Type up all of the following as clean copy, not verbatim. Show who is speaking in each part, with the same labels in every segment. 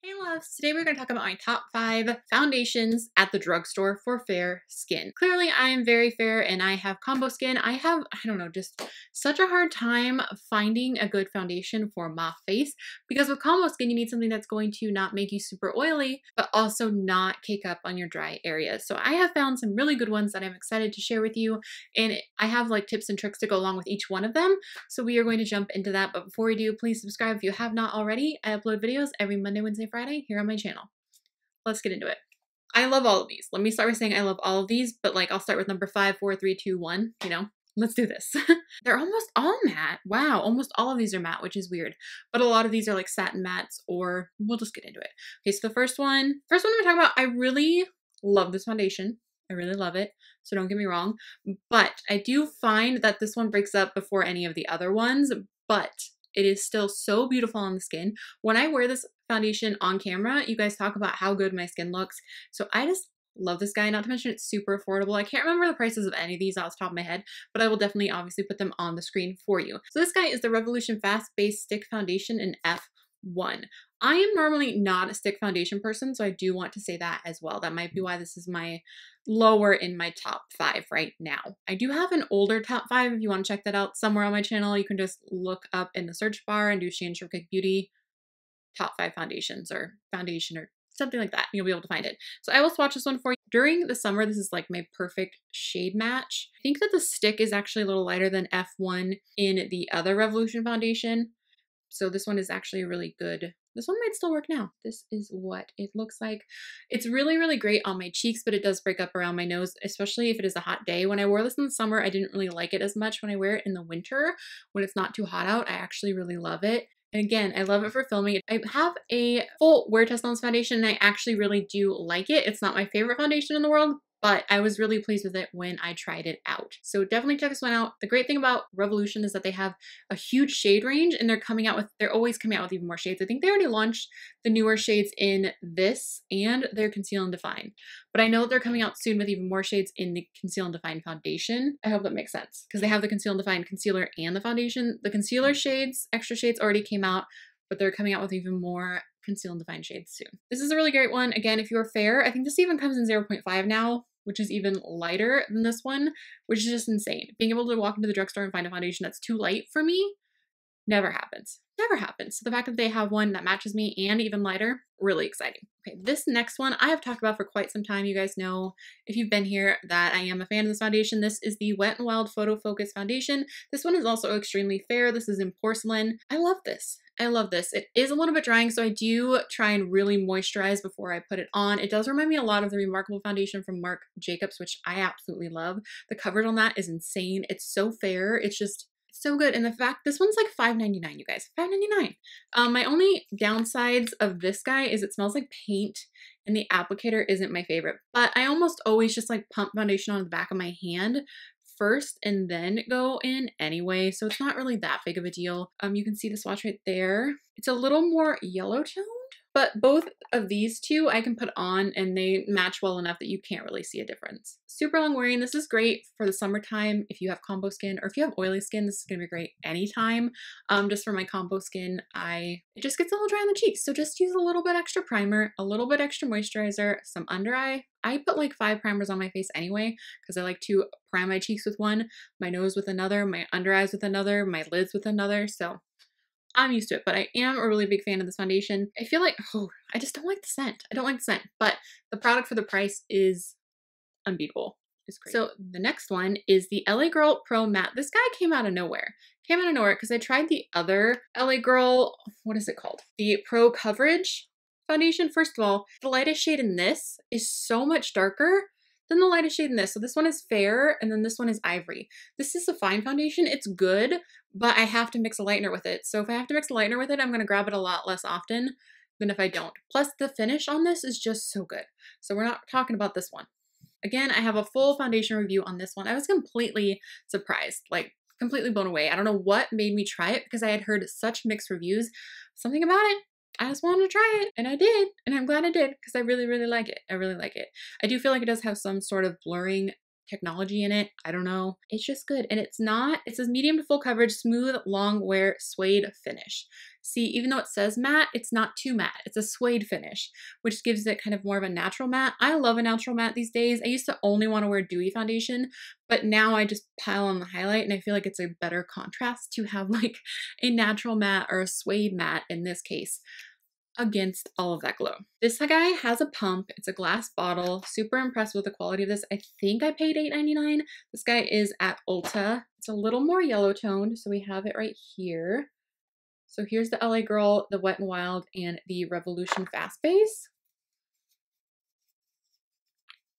Speaker 1: Hey loves, today we're going to talk about my top 5 foundations at the drugstore for fair skin. Clearly I am very fair and I have combo skin. I don't know, just such a hard time finding a good foundation for my face because with combo skin you need something that's going to not make you super oily but also not cake up on your dry areas. So I have found some really good ones that I'm excited to share with you, and I have like tips and tricks to go along with each one of them. So we are going to jump into that, but before we do, please subscribe if you have not already. I upload videos every Monday, Wednesday, Friday here on my channel. Let's get into it. I love all of these. Let me start by saying I love all of these, but like I'll start with number 5, 4, 3, 2, 1, you know? Let's do this. They're almost all matte. Wow, almost all of these are matte, which is weird. But a lot of these are like satin mattes, or we'll just get into it. Okay, so the first one we're talking about, I really love this foundation. I really love it, so don't get me wrong. But I do find that this one breaks up before any of the other ones, but it is still so beautiful on the skin. When I wear this foundation on camera, you guys talk about how good my skin looks. So I just love this guy, not to mention it's super affordable. I can't remember the prices of any of these off the top of my head, but I will definitely obviously put them on the screen for you. So this guy is the Revolution Fast Base Stick Foundation in F1. I am normally not a stick foundation person, so I do want to say that as well. That might be why this is my lower in my top 5 right now. I do have an older top 5 if you want to check that out somewhere on my channel. You can just look up in the search bar and do Shanshortcakebeauty top 5 foundations or foundation or something like that. You'll be able to find it. So I will swatch this one for you. During the summer, this is like my perfect shade match. I think that the stick is actually a little lighter than F1 in the other Revolution foundation. So this one is actually really good. This one might still work now. This is what it looks like. It's really, really great on my cheeks, but it does break up around my nose, especially if it is a hot day. When I wore this in the summer, I didn't really like it as much. When I wear it in the winter, when it's not too hot out, I actually really love it. And again, I love it for filming. I have a full wear test on this foundation, and I actually really do like it. It's not my favorite foundation in the world, but I was really pleased with it when I tried it out. So definitely check this one out. The great thing about Revolution is that they have a huge shade range, and they're always coming out with even more shades. I think they already launched the newer shades in this and their Conceal and Define. But I know that they're coming out soon with even more shades in the Conceal and Define foundation. I hope that makes sense because they have the Conceal and Define concealer and the foundation. The concealer shades, extra shades already came out, but they're coming out with even more Conceal and Define shades soon. This is a really great one. Again, if you're fair, I think this even comes in 0.5 now, which is even lighter than this one, which is just insane. Being able to walk into the drugstore and find a foundation that's too light for me never happens. Never happens. So the fact that they have one that matches me and even lighter, really exciting. Okay, this next one I have talked about for quite some time. You guys know, if you've been here, that I am a fan of this foundation. This is the Wet n Wild Photo Focus Foundation. This one is also extremely fair. This is in porcelain. I love this. I love this. It is a little bit drying, so I do try and really moisturize before I put it on. It does remind me a lot of the Remarkable foundation from Marc Jacobs, which I absolutely love. The coverage on that is insane. It's so fair. It's so good. And the fact, this one's like $5.99, you guys. $5.99. My only downsides of this guy is it smells like paint and the applicator isn't my favorite. But I almost always just like pump foundation on the back of my hand first and then go in anyway. So it's not really that big of a deal. You can see the swatch right there. It's a little more yellow toned. But both of these two I can put on and they match well enough that you can't really see a difference. Super long wearing. This is great for the summertime if you have combo skin, or if you have oily skin, this is going to be great anytime. Just for my combo skin, it just gets a little dry on the cheeks. So just use a little bit extra primer, a little bit extra moisturizer, some under eye. I put like 5 primers on my face anyway because I like to prime my cheeks with one, my nose with another, my under eyes with another, my lids with another. So I'm used to it, but I am a really big fan of this foundation. I feel like, I just don't like the scent. I don't like the scent, but the product for the price is unbeatable. It's great. So the next one is the LA Girl Pro Matte. This guy came out of nowhere. Came out of nowhere because I tried the other LA Girl, what is it called? The Pro Coverage foundation. First of all, the lightest shade in this is so much darker than the lightest shade in this. So this one is fair, and then this one is ivory. This is a fine foundation. It's good, but I have to mix a lightener with it. So if I have to mix a lightener with it, I'm going to grab it a lot less often than if I don't. Plus the finish on this is just so good. So we're not talking about this one. Again, I have a full foundation review on this one. I was completely surprised, like completely blown away. I don't know what made me try it because I had heard such mixed reviews. Something about it, I just wanted to try it, and I did, and I'm glad I did because I really, really like it. I really like it. I do feel like it does have some sort of blurring technology in it. I don't know. It's just good. And it's not, it says medium to full coverage, smooth, long wear, suede finish. See, even though it says matte, it's not too matte. It's a suede finish, which gives it kind of more of a natural matte. I love a natural matte these days. I used to only want to wear dewy foundation, but now I just pile on the highlight, and I feel like it's a better contrast to have like a natural matte or a suede matte in this case against all of that glow. This guy has a pump. It's a glass bottle. Super impressed with the quality of this. I think I paid $8.99. This guy is at Ulta. It's a little more yellow toned, so we have it right here. So here's the LA Girl, the Wet n Wild, and the Revolution Fast Base.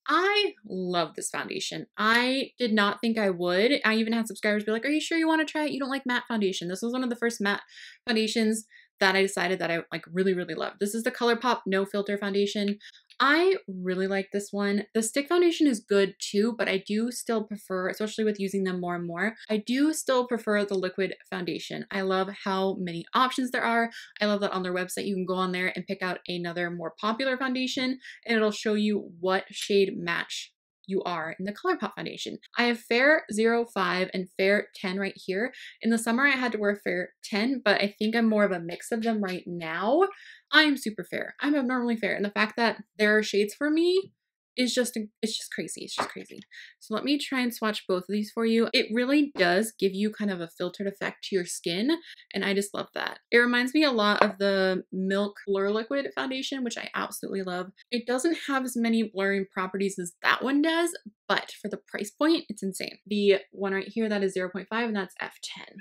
Speaker 1: I love this foundation. I did not think I would. I even had subscribers be like, are you sure you want to try it? You don't like matte foundation. This was one of the first matte foundations that I decided that I like really, really love. This is the Colorpop No Filter Foundation. I really like this one. The stick foundation is good too, but I do still prefer, especially with using them more and more, I do still prefer the liquid foundation. I love how many options there are. I love that on their website you can go on there and pick out another more popular foundation and it'll show you what shade match you are in the Colorpop foundation. I have Fair 05 and Fair 10 right here. In the summer I had to wear Fair 10, but I think I'm more of a mix of them right now. I'm super fair. I'm abnormally fair. And the fact that there are shades for me is just, it's just crazy. It's just crazy. So let me try and swatch both of these for you. It really does give you kind of a filtered effect to your skin. And I just love that. It reminds me a lot of the Milk Blur Liquid foundation, which I absolutely love. It doesn't have as many blurring properties as that one does, but for the price point, it's insane. The one right here, that is 0.5 and that's F10.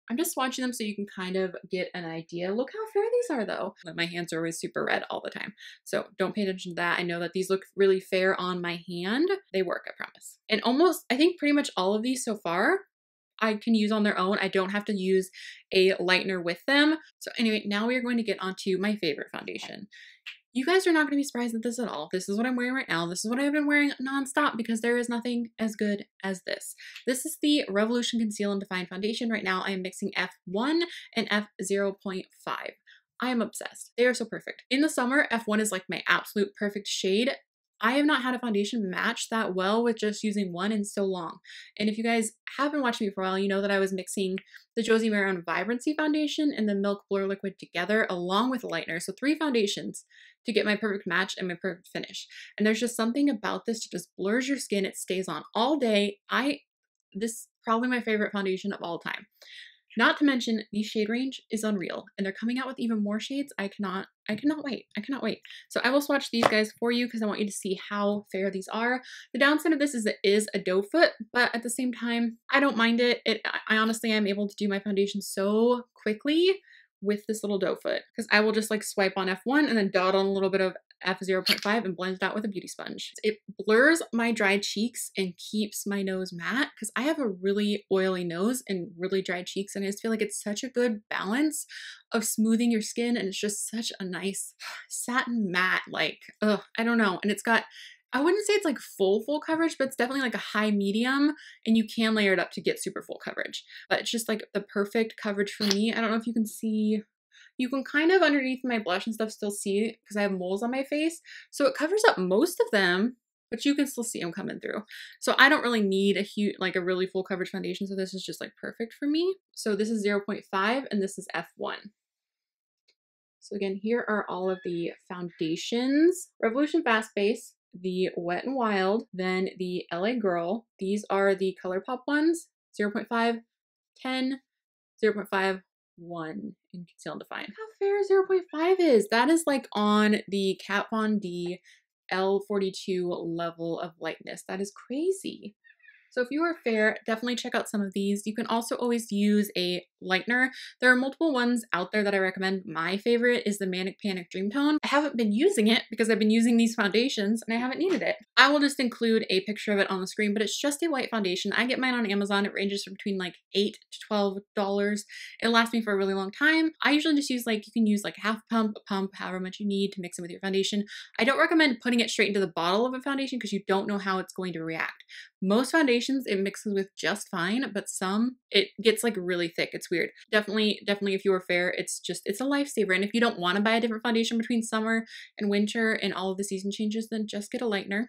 Speaker 1: I'm just swatching them so you can kind of get an idea. Look how fair these are though. My hands are always super red all the time. So don't pay attention to that. I know that these look really fair on my hand. They work, I promise. And almost, I think pretty much all of these so far, I can use on their own. I don't have to use a lightener with them. So anyway, now we are going to get onto my favorite foundation. You guys are not going to be surprised at this at all. This is what I'm wearing right now. This is what I've been wearing nonstop because there is nothing as good as this. This is the Revolution Conceal and Define Foundation. Right now I am mixing F1 and F0.5. I am obsessed. They are so perfect. In the summer, F1 is like my absolute perfect shade. I have not had a foundation match that well with just using one in so long. And if you guys have been watching me for a while, you know that I was mixing the Josie Maran Vibrancy Foundation and the Milk Blur Liquid together along with a lightener. So 3 foundations to get my perfect match and my perfect finish. And there's just something about this that just blurs your skin. It stays on all day. This is probably my favorite foundation of all time. Not to mention the shade range is unreal and they're coming out with even more shades. I cannot wait. I cannot wait. So I will swatch these guys for you because I want you to see how fair these are. The downside of this is it is a doe foot, but at the same time, I don't mind it. I honestly am able to do my foundation so quickly with this little doe foot because I will just like swipe on F1 and then dot on a little bit of F0.5 and blend it out with a beauty sponge. It blurs my dry cheeks and keeps my nose matte because I have a really oily nose and really dry cheeks, and I just feel like it's such a good balance of smoothing your skin, and it's just such a nice satin matte, like, I don't know. And it's got, I wouldn't say it's like full coverage, but it's definitely like a high medium, and you can layer it up to get super full coverage. But it's just like the perfect coverage for me. I don't know if you can see. You can kind of underneath my blush and stuff still see because I have moles on my face. So it covers up most of them, but you can still see them coming through. So I don't really need a huge, like a really full coverage foundation. So this is just like perfect for me. So this is 0.5 and this is F1. So again, here are all of the foundations. Revolution Fast Base, the Wet n Wild, then the LA Girl. These are the Colorpop ones, 0.5, 10, 0.5, 1 in Conceal and Define. How fair 0.5 is. That is like on the Kat Von D L42 level of lightness. That is crazy. So if you are fair, definitely check out some of these. You can also always use a lightener. There are multiple ones out there that I recommend. My favorite is the Manic Panic Dream Tone. I haven't been using it because I've been using these foundations and I haven't needed it. I will just include a picture of it on the screen, but it's just a white foundation. I get mine on Amazon. It ranges from between like $8 to $12. It lasts me for a really long time. I usually just use like, you can use like half pump, a pump, however much you need to mix it with your foundation. I don't recommend putting it straight into the bottle of a foundation because you don't know how it's going to react. Most foundations it mixes with just fine, but some it gets like really thick. It's weird. Definitely if you are fair, it's a lifesaver. And if you don't want to buy a different foundation between summer and winter and all of the season changes, then just get a lightener.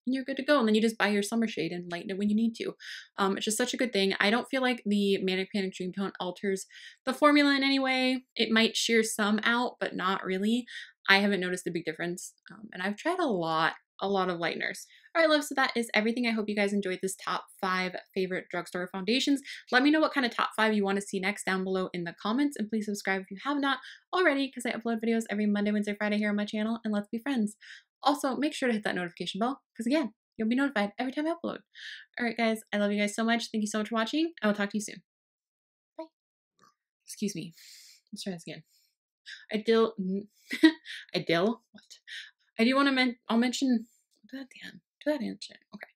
Speaker 1: and you're good to go. And then you just buy your summer shade and lighten it when you need to. It's just such a good thing. I don't feel like the Manic Panic Dream Tone alters the formula in any way. It might sheer some out, but not really. I haven't noticed a big difference. And I've tried a lot of lighteners. All right, love, so that is everything. I hope you guys enjoyed this top 5 favorite drugstore foundations. Let me know what kind of top 5 you want to see next down below in the comments, and please subscribe if you have not already, because I upload videos every Monday, Wednesday, Friday here on my channel, and let's be friends. Also, make sure to hit that notification bell, because again, you'll be notified every time I upload. All right, guys, I love you guys so much. Thank you so much for watching. I will talk to you soon. Bye. Excuse me. Let's try this again. I do want to I'll mention, do that at the end. Do that at the end. Okay.